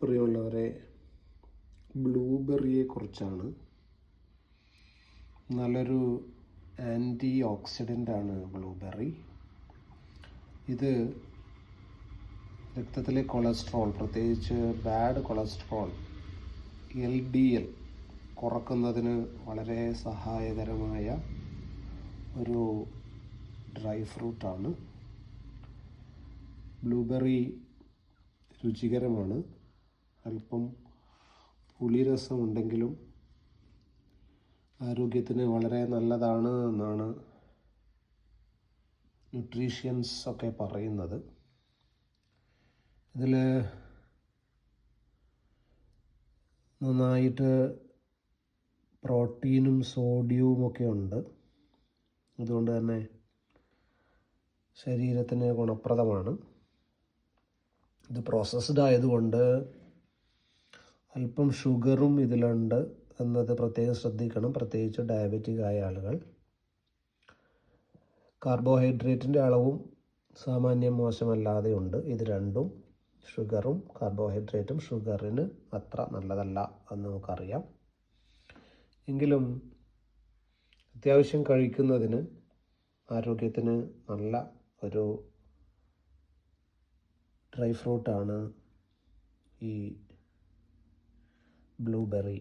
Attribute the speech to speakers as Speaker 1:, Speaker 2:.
Speaker 1: പ്രിയമുള്ളവരെ, ബ്ലൂബെറിയെക്കുറിച്ചാണ്. നല്ലൊരു anti ഓക്സിഡൻ്റാണ് blueberry. ഇത് രക്തത്തിലെ കൊളസ്ട്രോൾ, പ്രത്യേകിച്ച് ബാഡ് കൊളസ്ട്രോൾ LDL കുറക്കുന്നതിന് വളരെ സഹായകരമായ ഒരു ഡ്രൈ ഫ്രൂട്ടാണ്. ബ്ലൂബെറി രുചികരമാണ്. അല്പം പുളിരസമുണ്ടെങ്കിലും ആരോഗ്യത്തിന് വളരെ നല്ലതാണ് എന്നാണ് ന്യൂട്രീഷ്യൻസ് ഒക്കെ പറയുന്നത്. ഇതിൽ നന്നായിട്ട് പ്രോട്ടീനും സോഡിയവും ഒക്കെ ഉണ്ട്. അതുകൊണ്ട് തന്നെ ശരീരത്തിന് ഗുണപ്രദമാണ്. ഇത് പ്രോസസ്ഡ് ആയതുകൊണ്ട് അല്പം ഷുഗറും ഇതിലുണ്ട് എന്നത് പ്രത്യേകം ശ്രദ്ധിക്കണം, പ്രത്യേകിച്ച് ഡയബറ്റിക് ആയ ആളുകൾ. കാർബോഹൈഡ്രേറ്റിൻ്റെ അളവും സാമാന്യം മോശമല്ലാതെ ഉണ്ട്. ഇത് രണ്ടും, ഷുഗറും കാർബോഹൈഡ്രേറ്റും, ഷുഗറിന് അത്ര നല്ലതല്ല എന്ന് നമുക്കറിയാം. എങ്കിലും അത്യാവശ്യം കഴിക്കുന്നതിന് ആരോഗ്യത്തിന് നല്ല ഒരു ഡ്രൈ ഫ്രൂട്ടാണ് ഈ ബ്ലൂബെറി.